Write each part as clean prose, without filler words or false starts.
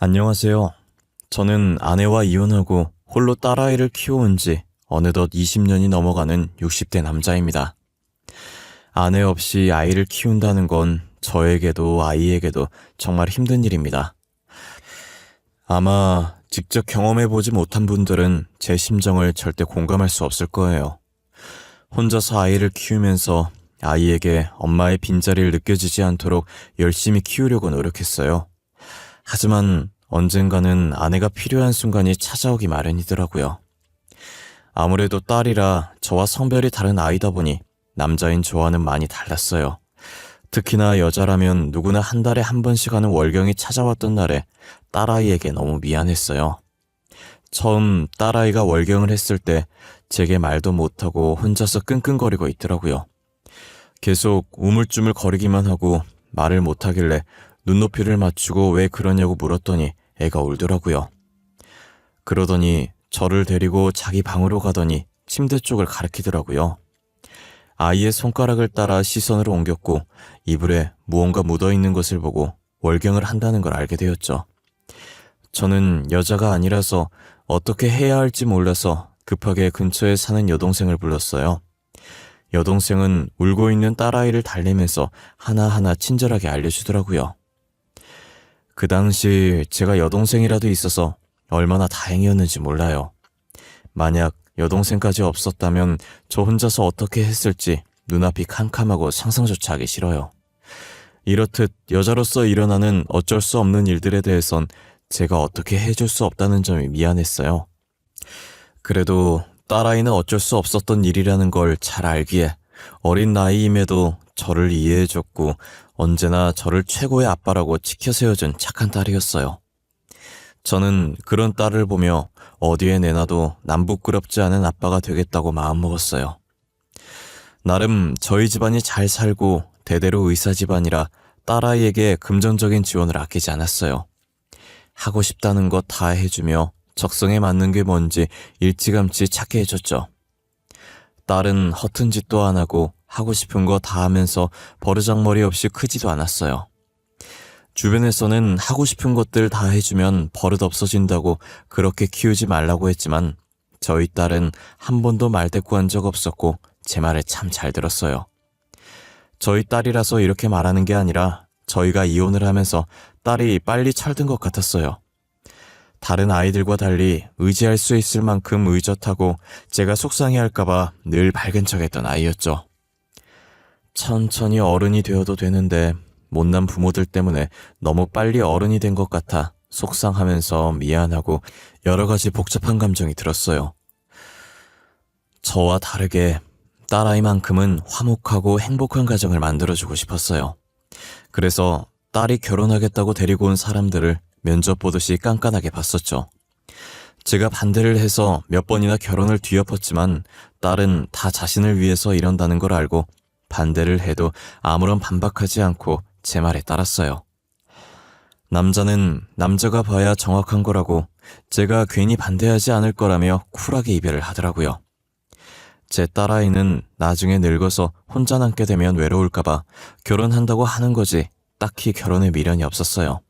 안녕하세요. 저는 아내와 이혼하고 홀로 딸아이를 키워온 지 어느덧 20년이 넘어가는 60대 남자입니다. 아내 없이 아이를 키운다는 건 저에게도 아이에게도 정말 힘든 일입니다. 아마 직접 경험해보지 못한 분들은 제 심정을 절대 공감할 수 없을 거예요. 혼자서 아이를 키우면서 아이에게 엄마의 빈자리를 느껴지지 않도록 열심히 키우려고 노력했어요. 하지만 언젠가는 아내가 필요한 순간이 찾아오기 마련이더라고요. 아무래도 딸이라 저와 성별이 다른 아이다 보니 남자인 저와는 많이 달랐어요. 특히나 여자라면 누구나 한 달에 한 번씩 하는 월경이 찾아왔던 날에 딸아이에게 너무 미안했어요. 처음 딸아이가 월경을 했을 때 제게 말도 못하고 혼자서 끙끙거리고 있더라고요. 계속 우물쭈물 거리기만 하고 말을 못하길래 눈높이를 맞추고 왜 그러냐고 물었더니 애가 울더라고요. 그러더니 저를 데리고 자기 방으로 가더니 침대 쪽을 가리키더라고요. 아이의 손가락을 따라 시선을 옮겼고 이불에 무언가 묻어있는 것을 보고 월경을 한다는 걸 알게 되었죠. 저는 여자가 아니라서 어떻게 해야 할지 몰라서 급하게 근처에 사는 여동생을 불렀어요. 여동생은 울고 있는 딸아이를 달래면서 하나하나 친절하게 알려주더라고요. 그 당시 제가 여동생이라도 있어서 얼마나 다행이었는지 몰라요. 만약 여동생까지 없었다면 저 혼자서 어떻게 했을지 눈앞이 캄캄하고 상상조차 하기 싫어요. 이렇듯 여자로서 일어나는 어쩔 수 없는 일들에 대해선 제가 어떻게 해줄 수 없다는 점이 미안했어요. 그래도 딸아이는 어쩔 수 없었던 일이라는 걸 잘 알기에 어린 나이임에도 저를 이해해줬고 언제나 저를 최고의 아빠라고 지켜세워준 착한 딸이었어요. 저는 그런 딸을 보며 어디에 내놔도 남부끄럽지 않은 아빠가 되겠다고 마음먹었어요. 나름 저희 집안이 잘 살고 대대로 의사 집안이라 딸아이에게 금전적인 지원을 아끼지 않았어요. 하고 싶다는 거 다 해주며 적성에 맞는 게 뭔지 일찌감치 찾게 해줬죠. 딸은 허튼 짓도 안 하고 하고 싶은 거 다 하면서 버르장머리 없이 크지도 않았어요. 주변에서는 하고 싶은 것들 다 해주면 버릇 없어진다고 그렇게 키우지 말라고 했지만 저희 딸은 한 번도 말대꾸한 적 없었고 제 말을 참 잘 들었어요. 저희 딸이라서 이렇게 말하는 게 아니라 저희가 이혼을 하면서 딸이 빨리 철든 것 같았어요. 다른 아이들과 달리 의지할 수 있을 만큼 의젓하고 제가 속상해할까봐 늘 밝은 척했던 아이였죠. 천천히 어른이 되어도 되는데 못난 부모들 때문에 너무 빨리 어른이 된 것 같아 속상하면서 미안하고 여러 가지 복잡한 감정이 들었어요. 저와 다르게 딸아이만큼은 화목하고 행복한 가정을 만들어주고 싶었어요. 그래서 딸이 결혼하겠다고 데리고 온 사람들을 면접 보듯이 깐깐하게 봤었죠. 제가 반대를 해서 몇 번이나 결혼을 뒤엎었지만 딸은 다 자신을 위해서 이런다는 걸 알고 반대를 해도 아무런 반박하지 않고 제 말에 따랐어요. 남자는 남자가 봐야 정확한 거라고 제가 괜히 반대하지 않을 거라며 쿨하게 이별을 하더라고요. 제 딸아이는 나중에 늙어서 혼자 남게 되면 외로울까봐 결혼한다고 하는 거지 딱히 결혼에 미련이 없었어요.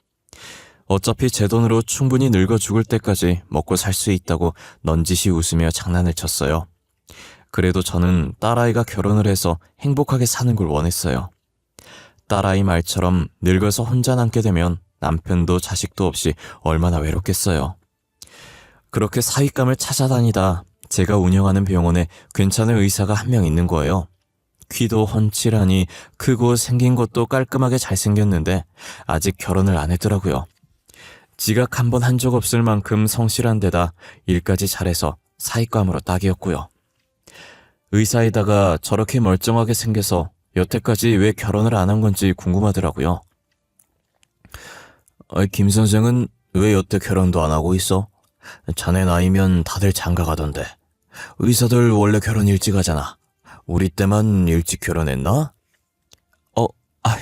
어차피 제 돈으로 충분히 늙어 죽을 때까지 먹고 살 수 있다고 넌지시 웃으며 장난을 쳤어요. 그래도 저는 딸아이가 결혼을 해서 행복하게 사는 걸 원했어요. 딸아이 말처럼 늙어서 혼자 남게 되면 남편도 자식도 없이 얼마나 외롭겠어요. 그렇게 사윗감을 찾아다니다 제가 운영하는 병원에 괜찮은 의사가 한 명 있는 거예요. 귀도 훤칠하니 크고 생긴 것도 깔끔하게 잘생겼는데 아직 결혼을 안 했더라고요. 지각 한 번 한 적 없을 만큼 성실한 데다 일까지 잘해서 사윗감으로 딱이었고요. 의사에다가 저렇게 멀쩡하게 생겨서 여태까지 왜 결혼을 안 한 건지 궁금하더라고요. 김 선생은 왜 여태 결혼도 안 하고 있어? 자네 나이면 다들 장가 가던데. 의사들 원래 결혼 일찍 하잖아. 우리 때만 일찍 결혼했나?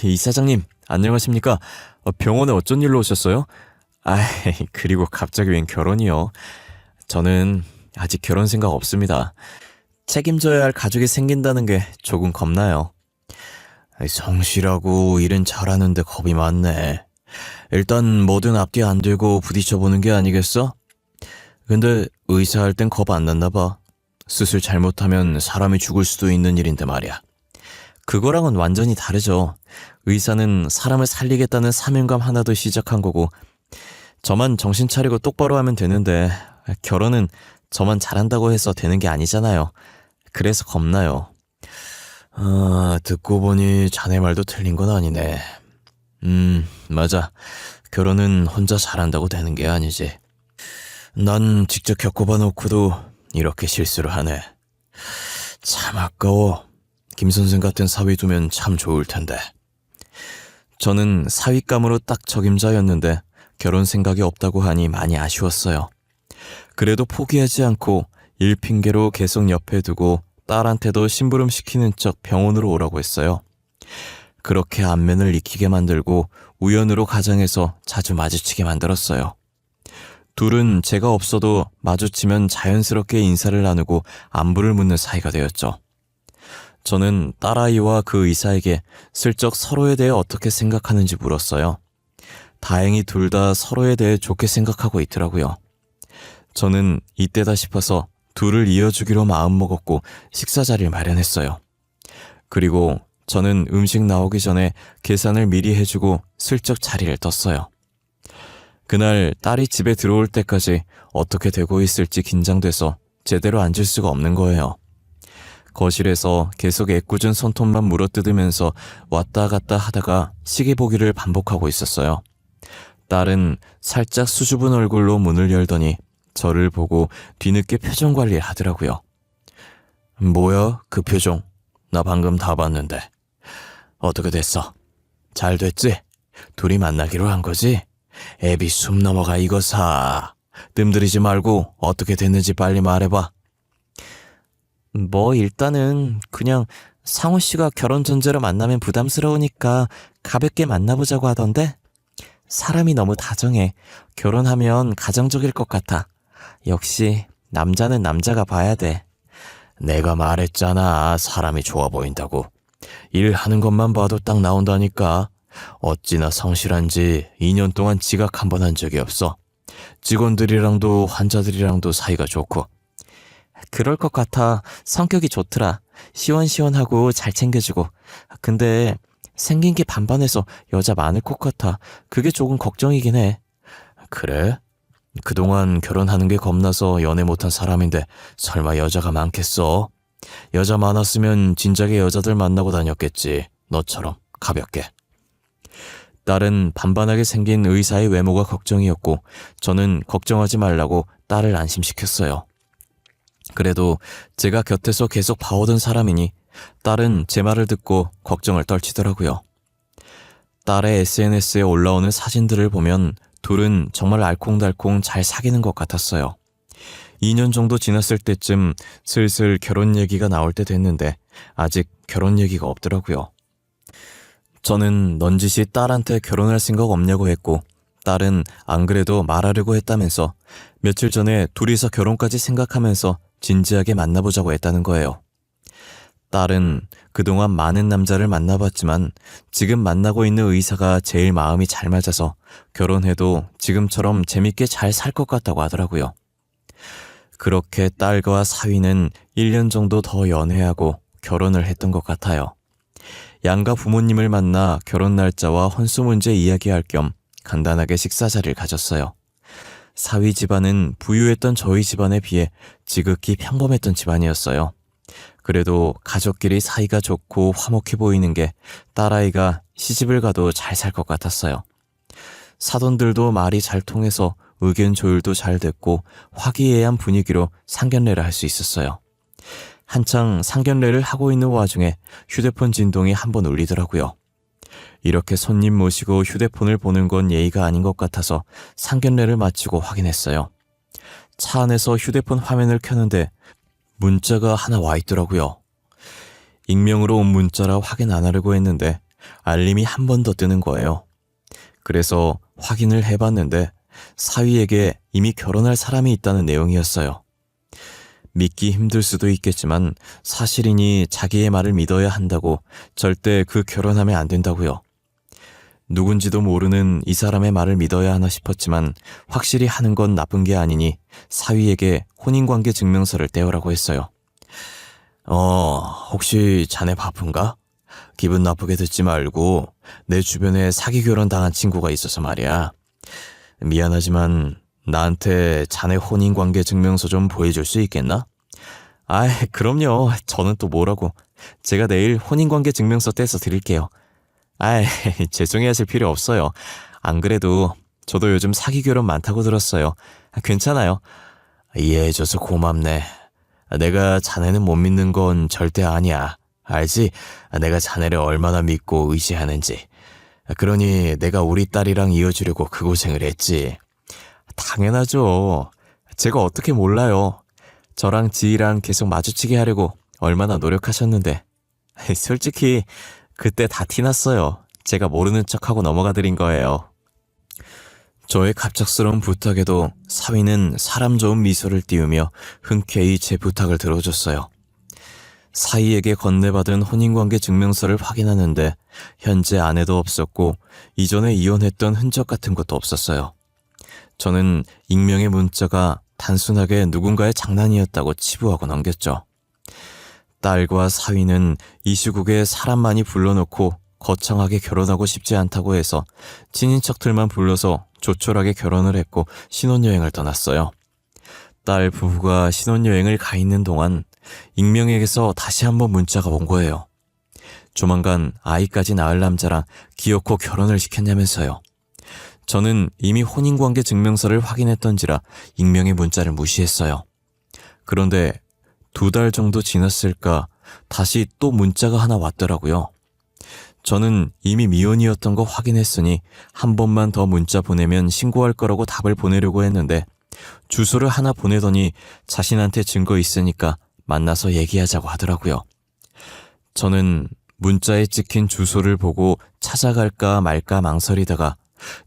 이사장님, 안녕하십니까? 병원에 어쩐 일로 오셨어요? 그리고 갑자기 웬 결혼이요? 저는 아직 결혼 생각 없습니다. 책임져야 할 가족이 생긴다는 게 조금 겁나요. 성실하고 일은 잘하는데 겁이 많네. 일단 뭐든 앞뒤 안 들고 부딪혀보는 게 아니겠어? 근데 의사할 땐 겁 안 났나 봐. 수술 잘못하면 사람이 죽을 수도 있는 일인데 말이야. 그거랑은 완전히 다르죠. 의사는 사람을 살리겠다는 사명감 하나도 시작한 거고, 저만 정신 차리고 똑바로 하면 되는데, 결혼은 저만 잘한다고 해서 되는 게 아니잖아요. 그래서 겁나요. 듣고 보니 자네 말도 틀린 건 아니네. 맞아. 결혼은 혼자 잘한다고 되는 게 아니지. 난 직접 겪어봐 놓고도 이렇게 실수를 하네. 참 아까워. 김 선생 같은 사위 두면 참 좋을 텐데. 저는 사위감으로 딱 적임자였는데 결혼 생각이 없다고 하니 많이 아쉬웠어요. 그래도 포기하지 않고 일 핑계로 계속 옆에 두고 딸한테도 심부름 시키는 척 병원으로 오라고 했어요. 그렇게 안면을 익히게 만들고 우연으로 가정에서 자주 마주치게 만들었어요. 둘은 제가 없어도 마주치면 자연스럽게 인사를 나누고 안부를 묻는 사이가 되었죠. 저는 딸아이와 그 의사에게 슬쩍 서로에 대해 어떻게 생각하는지 물었어요. 다행히 둘 다 서로에 대해 좋게 생각하고 있더라고요. 저는 이때다 싶어서 둘을 이어주기로 마음먹었고 식사 자리를 마련했어요. 그리고 저는 음식 나오기 전에 계산을 미리 해주고 슬쩍 자리를 떴어요. 그날 딸이 집에 들어올 때까지 어떻게 되고 있을지 긴장돼서 제대로 앉을 수가 없는 거예요. 거실에서 계속 애꿎은 손톱만 물어뜯으면서 왔다 갔다 하다가 시계 보기를 반복하고 있었어요. 딸은 살짝 수줍은 얼굴로 문을 열더니 저를 보고 뒤늦게 표정 관리를 하더라고요. 뭐야, 그 표정? 나 방금 다 봤는데. 어떻게 됐어? 잘 됐지? 둘이 만나기로 한 거지? 애비 숨 넘어가 이거 사. 뜸들이지 말고 어떻게 됐는지 빨리 말해봐. 일단은 그냥 상우 씨가 결혼 전제로 만나면 부담스러우니까 가볍게 만나보자고 하던데 사람이 너무 다정해. 결혼하면 가정적일 것 같아. 역시 남자는 남자가 봐야 돼. 내가 말했잖아. 사람이 좋아 보인다고. 일하는 것만 봐도 딱 나온다니까. 어찌나 성실한지 2년 동안 지각 한 번 한 적이 없어. 직원들이랑도 환자들이랑도 사이가 좋고. 그럴 것 같아. 성격이 좋더라. 시원시원하고 잘 챙겨주고. 근데 생긴 게 반반해서 여자 많을 것 같아. 그게 조금 걱정이긴 해. 그래? 그동안 결혼하는 게 겁나서 연애 못한 사람인데 설마 여자가 많겠어? 여자 많았으면 진작에 여자들 만나고 다녔겠지. 너처럼 가볍게. 딸은 반반하게 생긴 의사의 외모가 걱정이었고 저는 걱정하지 말라고 딸을 안심시켰어요. 그래도 제가 곁에서 계속 봐오던 사람이니 딸은 제 말을 듣고 걱정을 떨치더라고요. 딸의 SNS에 올라오는 사진들을 보면 둘은 정말 알콩달콩 잘 사귀는 것 같았어요. 2년 정도 지났을 때쯤 슬슬 결혼 얘기가 나올 때 됐는데 아직 결혼 얘기가 없더라고요. 저는 넌지시 딸한테 결혼할 생각 없냐고 했고 딸은 안 그래도 말하려고 했다면서 며칠 전에 둘이서 결혼까지 생각하면서 진지하게 만나보자고 했다는 거예요. 딸은 그동안 많은 남자를 만나봤지만 지금 만나고 있는 의사가 제일 마음이 잘 맞아서 결혼해도 지금처럼 재밌게 잘 살 것 같다고 하더라고요. 그렇게 딸과 사위는 1년 정도 더 연애하고 결혼을 했던 것 같아요. 양가 부모님을 만나 결혼 날짜와 혼수 문제 이야기할 겸 간단하게 식사 자리를 가졌어요. 사위 집안은 부유했던 저희 집안에 비해 지극히 평범했던 집안이었어요. 그래도 가족끼리 사이가 좋고 화목해 보이는 게 딸아이가 시집을 가도 잘 살 것 같았어요. 사돈들도 말이 잘 통해서 의견 조율도 잘 됐고 화기애애한 분위기로 상견례를 할 수 있었어요. 한창 상견례를 하고 있는 와중에 휴대폰 진동이 한번 울리더라고요. 이렇게 손님 모시고 휴대폰을 보는 건 예의가 아닌 것 같아서 상견례를 마치고 확인했어요. 차 안에서 휴대폰 화면을 켜는데 문자가 하나 와 있더라고요. 익명으로 온 문자라 확인 안 하려고 했는데 알림이 한 번 더 뜨는 거예요. 그래서 확인을 해봤는데 사위에게 이미 결혼할 사람이 있다는 내용이었어요. 믿기 힘들 수도 있겠지만 사실이니 자기의 말을 믿어야 한다고 절대 그 결혼하면 안 된다고요. 누군지도 모르는 이 사람의 말을 믿어야 하나 싶었지만 확실히 하는 건 나쁜 게 아니니 사위에게 혼인관계 증명서를 떼오라고 했어요. 혹시 자네 바쁜가? 기분 나쁘게 듣지 말고 내 주변에 사기 결혼 당한 친구가 있어서 말이야. 미안하지만 나한테 자네 혼인관계 증명서 좀 보여줄 수 있겠나? 아이, 그럼요. 저는 또 뭐라고. 제가 내일 혼인관계 증명서 떼서 드릴게요. 아이, 죄송해하실 필요 없어요. 안 그래도 저도 요즘 사기 결혼 많다고 들었어요. 괜찮아요. 이해해줘서 고맙네. 내가 자네는 못 믿는 건 절대 아니야. 알지? 내가 자네를 얼마나 믿고 의지하는지. 그러니 내가 우리 딸이랑 이어주려고 그 고생을 했지. 당연하죠. 제가 어떻게 몰라요. 저랑 지희랑 계속 마주치게 하려고 얼마나 노력하셨는데. 솔직히 그때 다 티났어요. 제가 모르는 척하고 넘어가드린 거예요. 저의 갑작스러운 부탁에도 사위는 사람 좋은 미소를 띄우며 흔쾌히 제 부탁을 들어줬어요. 사위에게 건네받은 혼인관계 증명서를 확인하는데 현재 아내도 없었고 이전에 이혼했던 흔적 같은 것도 없었어요. 저는 익명의 문자가 단순하게 누군가의 장난이었다고 치부하고 넘겼죠. 딸과 사위는 이 시국에 사람 많이 불러놓고 거창하게 결혼하고 싶지 않다고 해서 친인척들만 불러서 조촐하게 결혼을 했고 신혼여행을 떠났어요. 딸 부부가 신혼여행을 가 있는 동안 익명에게서 다시 한번 문자가 온 거예요. 조만간 아이까지 낳을 남자랑 기어코 결혼을 시켰냐면서요. 저는 이미 혼인관계 증명서를 확인했던지라 익명의 문자를 무시했어요. 그런데 2달 정도 지났을까 다시 또 문자가 하나 왔더라고요. 저는 이미 미혼이었던 거 확인했으니 한 번만 더 문자 보내면 신고할 거라고 답을 보내려고 했는데 주소를 하나 보내더니 자신한테 증거 있으니까 만나서 얘기하자고 하더라고요. 저는 문자에 찍힌 주소를 보고 찾아갈까 말까 망설이다가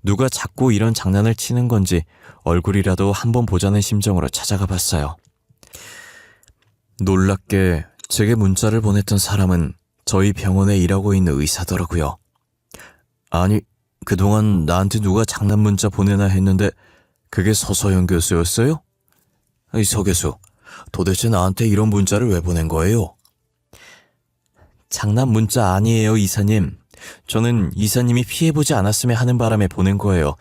누가 자꾸 이런 장난을 치는 건지 얼굴이라도 한번 보자는 심정으로 찾아가 봤어요. 놀랍게 제게 문자를 보냈던 사람은 저희 병원에 일하고 있는 의사더라고요. 아니, 그동안 나한테 누가 장난 문자 보내나 했는데 그게 서서영 교수였어요? 서 교수, 도대체 나한테 이런 문자를 왜 보낸 거예요? 장난 문자 아니에요, 이사님. 저는 이사님이 피해보지 않았으면 하는 바람에 보낸 거예요.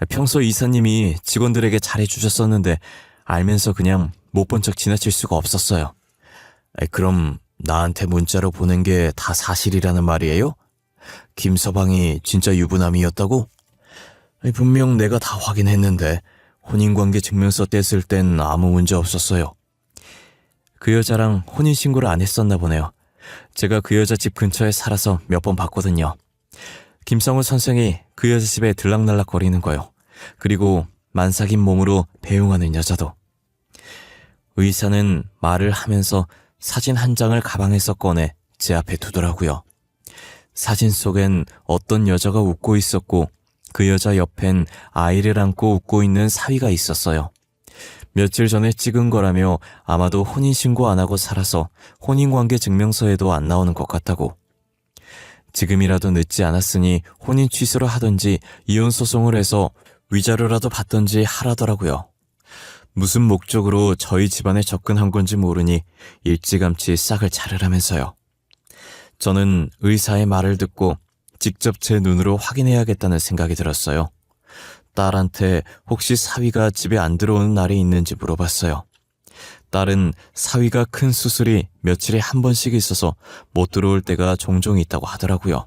평소 이사님이 직원들에게 잘해주셨었는데 알면서 그냥 못 본 척 지나칠 수가 없었어요. 그럼 나한테 문자로 보낸 게 다 사실이라는 말이에요? 김서방이 진짜 유부남이었다고? 분명 내가 다 확인했는데 혼인관계 증명서 뗐을 땐 아무 문제 없었어요. 그 여자랑 혼인신고를 안 했었나 보네요. 제가 그 여자 집 근처에 살아서 몇 번 봤거든요. 김성우 선생이 그 여자 집에 들락날락 거리는 거요. 그리고 만삭인 몸으로 배웅하는 여자도. 의사는 말을 하면서 사진 한 장을 가방에서 꺼내 제 앞에 두더라고요. 사진 속엔 어떤 여자가 웃고 있었고 그 여자 옆엔 아이를 안고 웃고 있는 사위가 있었어요. 며칠 전에 찍은 거라며 아마도 혼인신고 안 하고 살아서 혼인관계 증명서에도 안 나오는 것 같다고. 지금이라도 늦지 않았으니 혼인 취소를 하든지 이혼소송을 해서 위자료라도 받든지 하라더라고요. 무슨 목적으로 저희 집안에 접근한 건지 모르니 일찌감치 싹을 자르라면서요. 저는 의사의 말을 듣고 직접 제 눈으로 확인해야겠다는 생각이 들었어요. 딸한테 혹시 사위가 집에 안 들어오는 날이 있는지 물어봤어요. 딸은 사위가 큰 수술이 며칠에 한 번씩 있어서 못 들어올 때가 종종 있다고 하더라고요.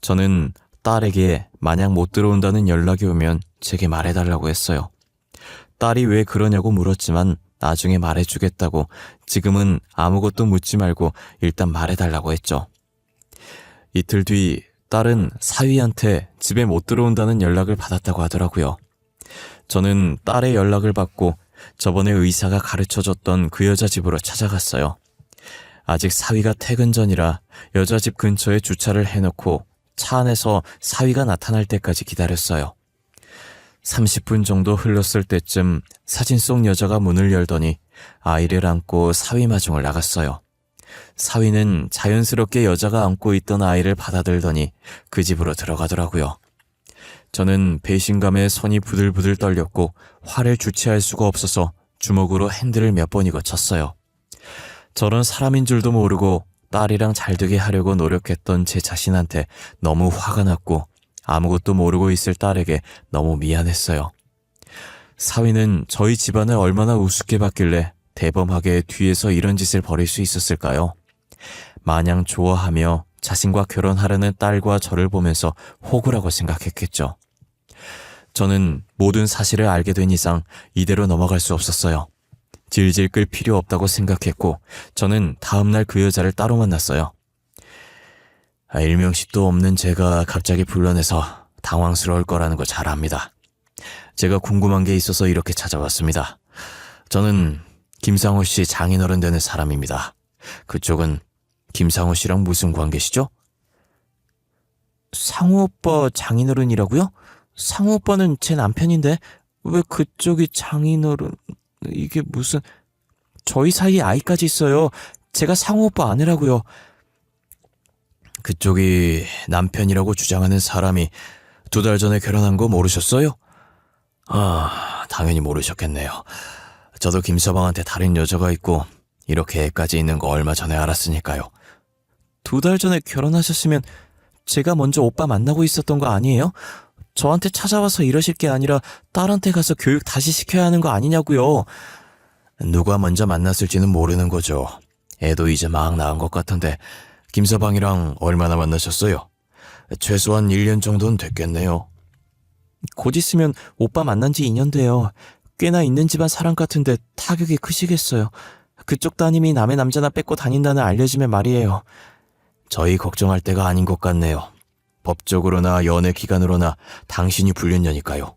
저는 딸에게 만약 못 들어온다는 연락이 오면 제게 말해달라고 했어요. 딸이 왜 그러냐고 물었지만 나중에 말해주겠다고 지금은 아무것도 묻지 말고 일단 말해달라고 했죠. 이틀 뒤 딸은 사위한테 집에 못 들어온다는 연락을 받았다고 하더라고요. 저는 딸의 연락을 받고 저번에 의사가 가르쳐줬던 그 여자 집으로 찾아갔어요. 아직 사위가 퇴근 전이라 여자 집 근처에 주차를 해놓고 차 안에서 사위가 나타날 때까지 기다렸어요. 30분 정도 흘렀을 때쯤 사진 속 여자가 문을 열더니 아이를 안고 사위 마중을 나갔어요. 사위는 자연스럽게 여자가 안고 있던 아이를 받아들더니 그 집으로 들어가더라고요. 저는 배신감에 손이 부들부들 떨렸고 화를 주체할 수가 없어서 주먹으로 핸들을 몇 번이고 쳤어요. 저런 사람인 줄도 모르고 딸이랑 잘 되게 하려고 노력했던 제 자신한테 너무 화가 났고 아무것도 모르고 있을 딸에게 너무 미안했어요. 사위는 저희 집안을 얼마나 우습게 봤길래 대범하게 뒤에서 이런 짓을 벌일 수 있었을까요? 마냥 좋아하며 자신과 결혼하려는 딸과 저를 보면서 호구라고 생각했겠죠. 저는 모든 사실을 알게 된 이상 이대로 넘어갈 수 없었어요. 질질 끌 필요 없다고 생각했고 저는 다음날 그 여자를 따로 만났어요. 일명식도 없는 제가 갑자기 불러내서 당황스러울 거라는 거 잘 압니다. 제가 궁금한 게 있어서 이렇게 찾아왔습니다. 저는 김상호 씨 장인어른 되는 사람입니다. 그쪽은 김상호 씨랑 무슨 관계시죠? 상호 오빠 장인어른이라고요? 상호 오빠는 제 남편인데 왜 그쪽이 장인어른... 이게 무슨... 저희 사이에 아이까지 있어요. 제가 상호 오빠 아내라고요. 그쪽이 남편이라고 주장하는 사람이 2달 전에 결혼한 거 모르셨어요? 당연히 모르셨겠네요. 저도 김서방한테 다른 여자가 있고 이렇게 애까지 있는 거 얼마 전에 알았으니까요. 2달 전에 결혼하셨으면 제가 먼저 오빠 만나고 있었던 거 아니에요? 저한테 찾아와서 이러실 게 아니라 딸한테 가서 교육 다시 시켜야 하는 거 아니냐고요. 누가 먼저 만났을지는 모르는 거죠. 애도 이제 막 낳은 것 같은데 김서방이랑 얼마나 만나셨어요? 최소한 1년 정도는 됐겠네요. 곧 있으면 오빠 만난 지 2년 돼요. 꽤나 있는 집안 사람 같은데 타격이 크시겠어요. 그쪽 따님이 남의 남자나 뺏고 다닌다는 알려지면 말이에요. 저희 걱정할 때가 아닌 것 같네요. 법적으로나 연애 기간으로나 당신이 불륜녀니까요.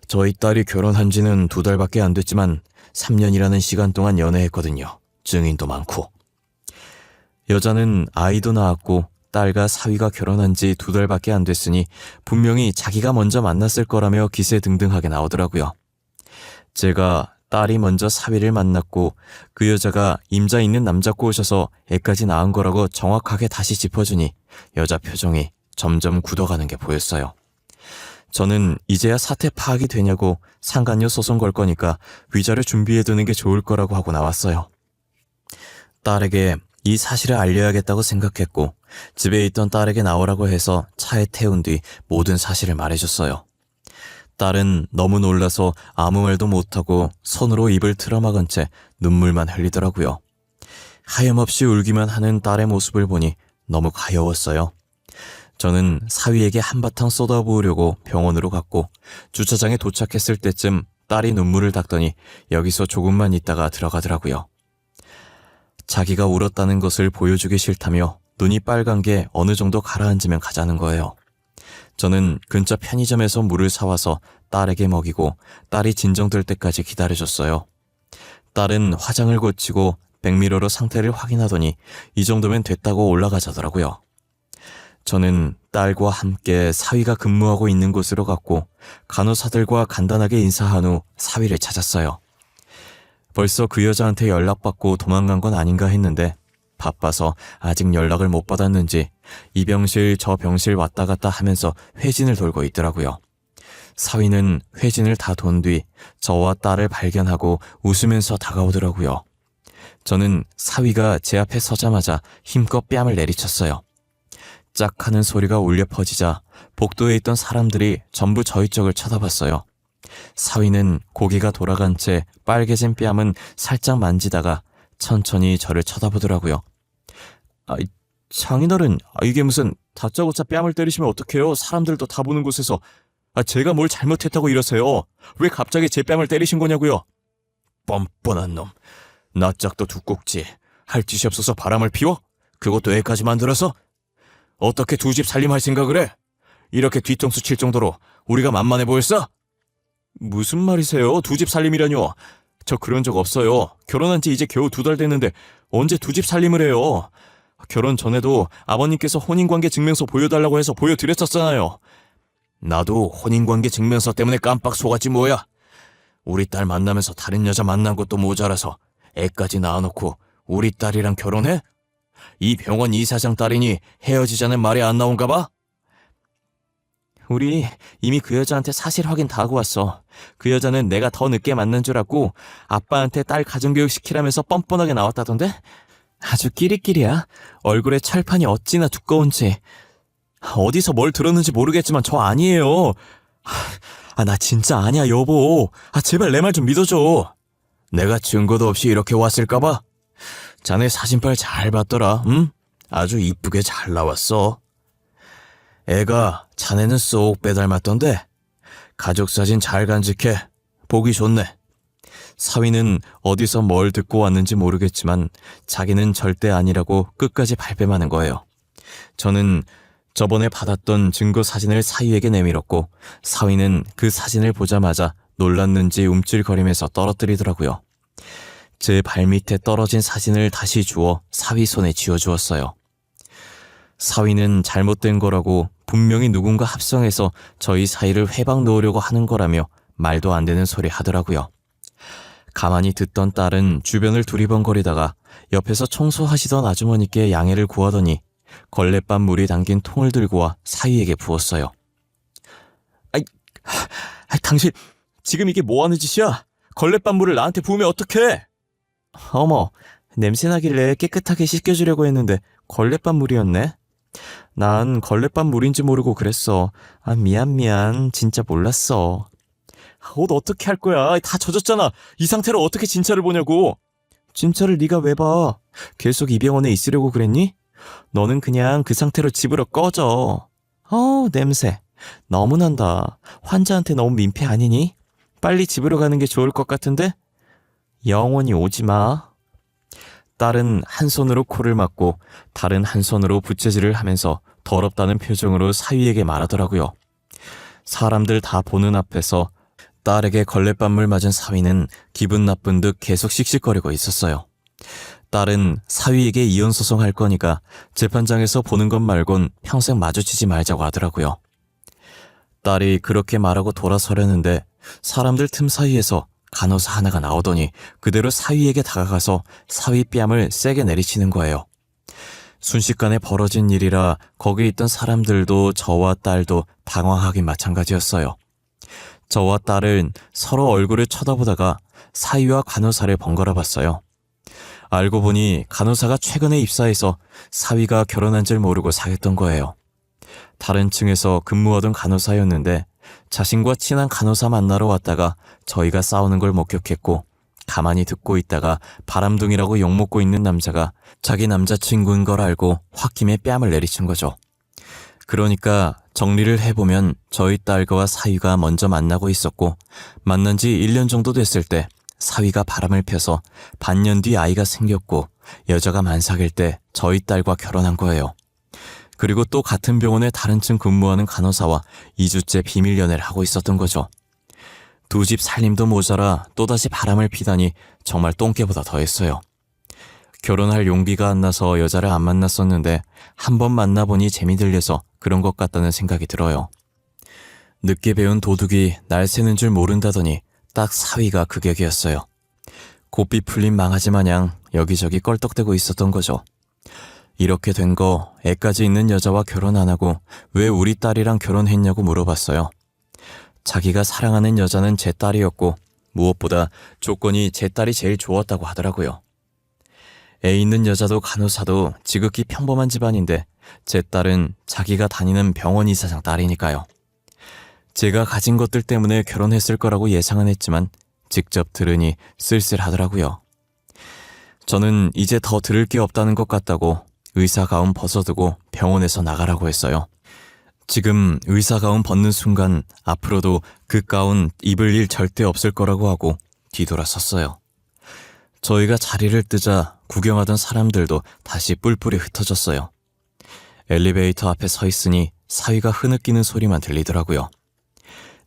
저희 딸이 결혼한 지는 2달밖에 안 됐지만 3년이라는 시간 동안 연애했거든요. 증인도 많고. 여자는 아이도 낳았고 딸과 사위가 결혼한 지 2달밖에 안 됐으니 분명히 자기가 먼저 만났을 거라며 기세등등하게 나오더라고요. 제가 딸이 먼저 사위를 만났고 그 여자가 임자 있는 남자 꼬셔서 애까지 낳은 거라고 정확하게 다시 짚어주니 여자 표정이 점점 굳어가는 게 보였어요. 저는 이제야 사태 파악이 되냐고 상간녀 소송 걸 거니까 위자료 준비해두는 게 좋을 거라고 하고 나왔어요. 딸에게 이 사실을 알려야겠다고 생각했고 집에 있던 딸에게 나오라고 해서 차에 태운 뒤 모든 사실을 말해줬어요. 딸은 너무 놀라서 아무 말도 못하고 손으로 입을 틀어막은 채 눈물만 흘리더라고요. 하염없이 울기만 하는 딸의 모습을 보니 너무 가여웠어요. 저는 사위에게 한바탕 쏟아부으려고 병원으로 갔고 주차장에 도착했을 때쯤 딸이 눈물을 닦더니 여기서 조금만 있다가 들어가더라고요. 자기가 울었다는 것을 보여주기 싫다며 눈이 빨간 게 어느 정도 가라앉으면 가자는 거예요. 저는 근처 편의점에서 물을 사와서 딸에게 먹이고 딸이 진정될 때까지 기다려줬어요. 딸은 화장을 고치고 백미러로 상태를 확인하더니 이 정도면 됐다고 올라가자더라고요. 저는 딸과 함께 사위가 근무하고 있는 곳으로 갔고 간호사들과 간단하게 인사한 후 사위를 찾았어요. 벌써 그 여자한테 연락받고 도망간 건 아닌가 했는데 바빠서 아직 연락을 못 받았는지 이 병실 저 병실 왔다 갔다 하면서 회진을 돌고 있더라고요. 사위는 회진을 다 돈 뒤 저와 딸을 발견하고 웃으면서 다가오더라고요. 저는 사위가 제 앞에 서자마자 힘껏 뺨을 내리쳤어요. 짝 하는 소리가 울려 퍼지자 복도에 있던 사람들이 전부 저희 쪽을 쳐다봤어요. 사위는 고개가 돌아간 채 빨개진 뺨은 살짝 만지다가 천천히 저를 쳐다보더라고요. 장인어른, 이게 무슨 다짜고짜 뺨을 때리시면 어떡해요? 사람들도 다 보는 곳에서. 제가 뭘 잘못했다고 이러세요? 왜 갑자기 제 뺨을 때리신 거냐고요? 뻔뻔한 놈. 나 짝도 두껍지. 할 짓이 없어서 바람을 피워? 그것도 애까지 만들어서? 어떻게 2집 살림할 생각을 해? 이렇게 뒤통수 칠 정도로 우리가 만만해 보였어? 무슨 말이세요? 2집 살림이라뇨? 저 그런 적 없어요. 결혼한 지 이제 겨우 2달 됐는데 언제 2집 살림을 해요? 결혼 전에도 아버님께서 혼인관계 증명서 보여달라고 해서 보여드렸었잖아요. 나도 혼인관계 증명서 때문에 깜빡 속았지 뭐야. 우리 딸 만나면서 다른 여자 만난 것도 모자라서 애까지 낳아놓고 우리 딸이랑 결혼해? 이 병원 이사장 딸이니 헤어지자는 말이 안 나온가 봐? 우리 이미 그 여자한테 사실 확인 다 하고 왔어. 그 여자는 내가 더 늦게 만난 줄 알고 아빠한테 딸 가정교육 시키라면서 뻔뻔하게 나왔다던데? 아주 끼리끼리야. 얼굴에 철판이 어찌나 두꺼운지. 어디서 뭘 들었는지 모르겠지만 저 아니에요. 나 진짜 아니야, 여보. 제발 내 말 좀 믿어줘. 내가 증거도 없이 이렇게 왔을까봐? 자네 사진빨 잘 봤더라, 응? 아주 이쁘게 잘 나왔어. 애가 자네는 쏙 빼닮았던데? 가족 사진 잘 간직해. 보기 좋네. 사위는 어디서 뭘 듣고 왔는지 모르겠지만 자기는 절대 아니라고 끝까지 발뺌하는 거예요. 저는 저번에 받았던 증거 사진을 사위에게 내밀었고 사위는 그 사진을 보자마자 놀랐는지 움찔거리면서 떨어뜨리더라고요. 제 발밑에 떨어진 사진을 다시 주워 사위 손에 쥐어주었어요. 사위는 잘못된 거라고 분명히 누군가 합성해서 저희 사이를 회방 놓으려고 하는 거라며 말도 안 되는 소리 하더라고요. 가만히 듣던 딸은 주변을 두리번거리다가 옆에서 청소하시던 아주머니께 양해를 구하더니 걸레밥 물이 담긴 통을 들고 와 사위에게 부었어요. 당신 지금 이게 뭐하는 짓이야? 걸레밥 물을 나한테 부으면 어떡해? 어머, 냄새나길래 깨끗하게 씻겨주려고 했는데 걸레밥 물이었네? 난 걸레밥 물인지 모르고 그랬어. 미안. 진짜 몰랐어. 옷 어떻게 할 거야? 다 젖었잖아. 이 상태로 어떻게 진짜를 보냐고. 진짜를 네가 왜 봐? 계속 이 병원에 있으려고 그랬니? 너는 그냥 그 상태로 집으로 꺼져. 냄새. 너무 난다. 환자한테 너무 민폐 아니니? 빨리 집으로 가는 게 좋을 것 같은데? 영원히 오지 마. 딸은 한 손으로 코를 막고 다른 한 손으로 부채질을 하면서 더럽다는 표정으로 사위에게 말하더라고요. 사람들 다 보는 앞에서 딸에게 걸레밥물 맞은 사위는 기분 나쁜 듯 계속 씩씩거리고 있었어요. 딸은 사위에게 이혼소송할 거니까 재판장에서 보는 것 말곤 평생 마주치지 말자고 하더라고요. 딸이 그렇게 말하고 돌아서려는데 사람들 틈 사이에서 간호사 하나가 나오더니 그대로 사위에게 다가가서 사위 뺨을 세게 내리치는 거예요. 순식간에 벌어진 일이라 거기 있던 사람들도 저와 딸도 당황하긴 마찬가지였어요. 저와 딸은 서로 얼굴을 쳐다보다가 사위와 간호사를 번갈아 봤어요. 알고 보니 간호사가 최근에 입사해서 사위가 결혼한 줄 모르고 사귀었던 거예요. 다른 층에서 근무하던 간호사였는데 자신과 친한 간호사 만나러 왔다가 저희가 싸우는 걸 목격했고 가만히 듣고 있다가 바람둥이라고 욕먹고 있는 남자가 자기 남자친구인 걸 알고 홧김에 뺨을 내리친 거죠. 그러니까 정리를 해보면 저희 딸과 사위가 먼저 만나고 있었고 만난 지 1년 정도 됐을 때 사위가 바람을 펴서 반년 뒤 아이가 생겼고 여자가 만삭일 때 저희 딸과 결혼한 거예요. 그리고 또 같은 병원에 다른 층 근무하는 간호사와 2주째 비밀 연애를 하고 있었던 거죠. 두 집 살림도 모자라 또다시 바람을 피다니 정말 똥개보다 더했어요. 결혼할 용기가 안 나서 여자를 안 만났었는데 한 번 만나보니 재미 들려서 그런 것 같다는 생각이 들어요. 늦게 배운 도둑이 날 새는 줄 모른다더니 딱 사위가 그 격이었어요. 고삐 풀린 망아지 마냥 여기저기 껄떡대고 있었던 거죠. 이렇게 된 거 애까지 있는 여자와 결혼 안 하고 왜 우리 딸이랑 결혼했냐고 물어봤어요. 자기가 사랑하는 여자는 제 딸이었고 무엇보다 조건이 제 딸이 제일 좋았다고 하더라고요. 애 있는 여자도 간호사도 지극히 평범한 집안인데 제 딸은 자기가 다니는 병원 이사장 딸이니까요. 제가 가진 것들 때문에 결혼했을 거라고 예상은 했지만 직접 들으니 쓸쓸하더라고요. 저는 이제 더 들을 게 없다는 것 같다고 의사 가운 벗어두고 병원에서 나가라고 했어요. 지금 의사 가운 벗는 순간 앞으로도 그 가운 입을 일 절대 없을 거라고 하고 뒤돌아섰어요. 저희가 자리를 뜨자 구경하던 사람들도 다시 뿔뿔이 흩어졌어요. 엘리베이터 앞에 서 있으니 사위가 흐느끼는 소리만 들리더라고요.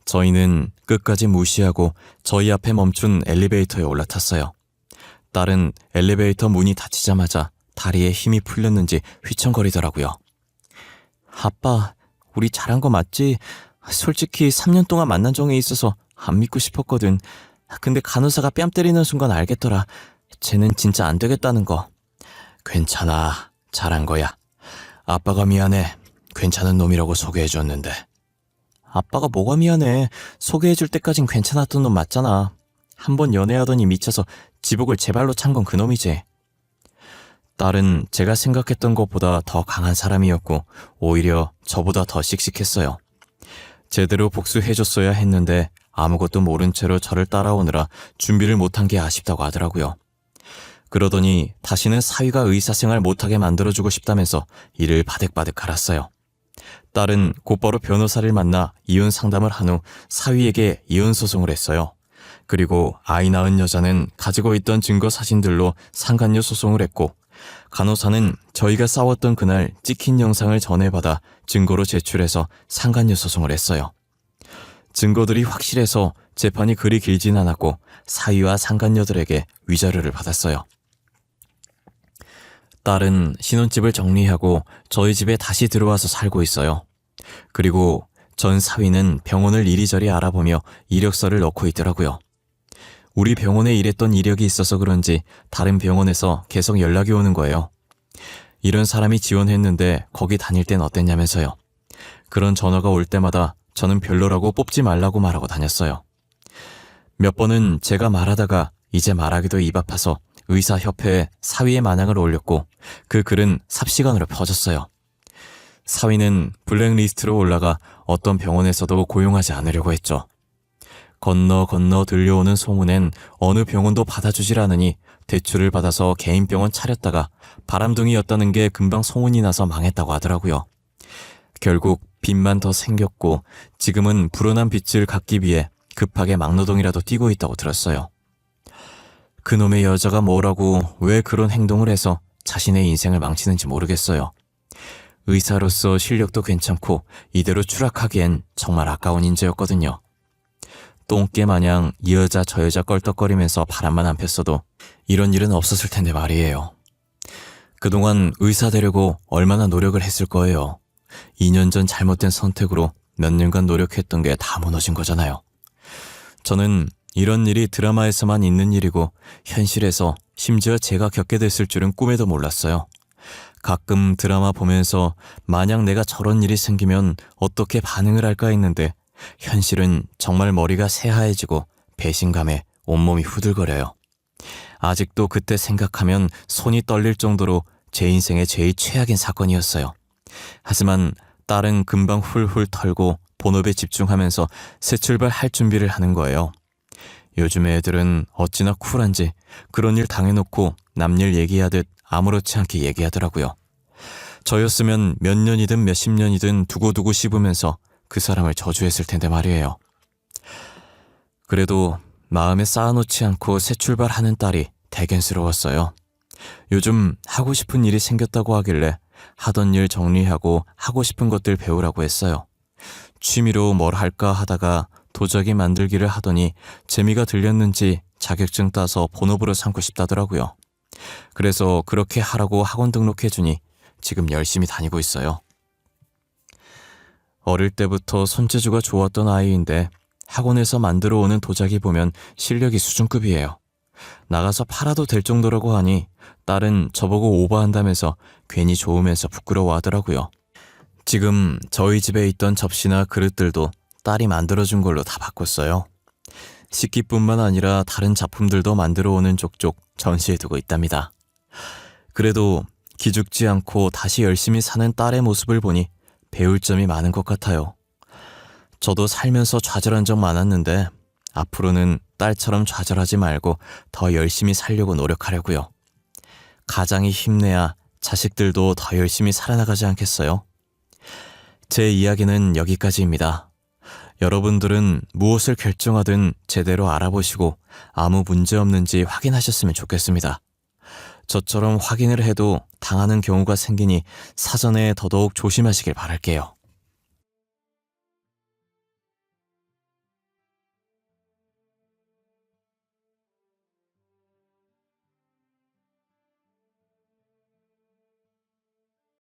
저희는 끝까지 무시하고 저희 앞에 멈춘 엘리베이터에 올라탔어요. 딸은 엘리베이터 문이 닫히자마자 다리에 힘이 풀렸는지 휘청거리더라고요. 아빠, 우리 잘한 거 맞지? 솔직히 3년 동안 만난 정에 있어서 안 믿고 싶었거든. 근데 간호사가 뺨 때리는 순간 알겠더라. 쟤는 진짜 안 되겠다는 거. 괜찮아. 잘한 거야. 아빠가 미안해. 괜찮은 놈이라고 소개해줬는데. 아빠가 뭐가 미안해. 소개해줄 때까진 괜찮았던 놈 맞잖아. 한번 연애하더니 미쳐서 지복을 제 발로 찬 건 그놈이지. 딸은 제가 생각했던 것보다 더 강한 사람이었고 오히려 저보다 더 씩씩했어요. 제대로 복수해줬어야 했는데 아무것도 모른 채로 저를 따라오느라 준비를 못한 게 아쉽다고 하더라고요. 그러더니 다시는 사위가 의사생활 못하게 만들어주고 싶다면서 이를 바득바득 갈았어요. 딸은 곧바로 변호사를 만나 이혼 상담을 한 후 사위에게 이혼 소송을 했어요. 그리고 아이 낳은 여자는 가지고 있던 증거 사진들로 상간녀 소송을 했고 간호사는 저희가 싸웠던 그날 찍힌 영상을 전해받아 증거로 제출해서 상간녀 소송을 했어요. 증거들이 확실해서 재판이 그리 길진 않았고 사위와 상간녀들에게 위자료를 받았어요. 딸은 신혼집을 정리하고 저희 집에 다시 들어와서 살고 있어요. 그리고 전 사위는 병원을 이리저리 알아보며 이력서를 넣고 있더라고요. 우리 병원에 일했던 이력이 있어서 그런지 다른 병원에서 계속 연락이 오는 거예요. 이런 사람이 지원했는데 거기 다닐 땐 어땠냐면서요. 그런 전화가 올 때마다 저는 별로라고 뽑지 말라고 말하고 다녔어요. 몇 번은 제가 말하다가 이제 말하기도 입 아파서 의사협회에 사위의 만행을 올렸고 그 글은 삽시간으로 퍼졌어요. 사위는 블랙리스트로 올라가 어떤 병원에서도 고용하지 않으려고 했죠. 건너 들려오는 소문엔 어느 병원도 받아주질 않으니 대출을 받아서 개인 병원 차렸다가 바람둥이였다는 게 금방 소문이 나서 망했다고 하더라고요. 결국 빚만 더 생겼고 지금은 불어난 빚을 갚기 위해 급하게 막노동이라도 뛰고 있다고 들었어요. 그놈의 여자가 뭐라고 왜 그런 행동을 해서 자신의 인생을 망치는지 모르겠어요. 의사로서 실력도 괜찮고 이대로 추락하기엔 정말 아까운 인재였거든요. 똥개 마냥 이 여자 저 여자 껄떡거리면서 바람만 안 폈어도 이런 일은 없었을 텐데 말이에요. 그동안 의사 되려고 얼마나 노력을 했을 거예요. 2년 전 잘못된 선택으로 몇 년간 노력했던 게 다 무너진 거잖아요. 저는 이런 일이 드라마에서만 있는 일이고 현실에서 심지어 제가 겪게 됐을 줄은 꿈에도 몰랐어요. 가끔 드라마 보면서 만약 내가 저런 일이 생기면 어떻게 반응을 할까 했는데 현실은 정말 머리가 새하얘지고 배신감에 온몸이 후들거려요. 아직도 그때 생각하면 손이 떨릴 정도로 제 인생의 제일 최악인 사건이었어요. 하지만 딸은 금방 훌훌 털고 본업에 집중하면서 새 출발할 준비를 하는 거예요. 요즘 애들은 어찌나 쿨한지 그런 일 당해놓고 남 일 얘기하듯 아무렇지 않게 얘기하더라고요. 저였으면 몇 년이든 몇십 년이든 두고두고 씹으면서 그 사람을 저주했을 텐데 말이에요. 그래도 마음에 쌓아놓지 않고 새 출발하는 딸이 대견스러웠어요. 요즘 하고 싶은 일이 생겼다고 하길래 하던 일 정리하고 하고 싶은 것들 배우라고 했어요. 취미로 뭘 할까 하다가 도자기 만들기를 하더니 재미가 들렸는지 자격증 따서 본업으로 삼고 싶다더라고요. 그래서 그렇게 하라고 학원 등록해주니 지금 열심히 다니고 있어요. 어릴 때부터 손재주가 좋았던 아이인데 학원에서 만들어 오는 도자기 보면 실력이 수준급이에요. 나가서 팔아도 될 정도라고 하니 딸은 저보고 오버한다면서 괜히 좋으면서 부끄러워하더라고요. 지금 저희 집에 있던 접시나 그릇들도 딸이 만들어준 걸로 다 바꿨어요. 식기뿐만 아니라 다른 작품들도 만들어 오는 족족 전시해두고 있답니다. 그래도 기죽지 않고 다시 열심히 사는 딸의 모습을 보니 배울 점이 많은 것 같아요. 저도 살면서 좌절한 적 많았는데 앞으로는 딸처럼 좌절하지 말고 더 열심히 살려고 노력하려고요. 가장이 힘내야 자식들도 더 열심히 살아나가지 않겠어요? 제 이야기는 여기까지입니다. 여러분들은 무엇을 결정하든 제대로 알아보시고 아무 문제 없는지 확인하셨으면 좋겠습니다. 저처럼 확인을 해도 당하는 경우가 생기니 사전에 더더욱 조심하시길 바랄게요.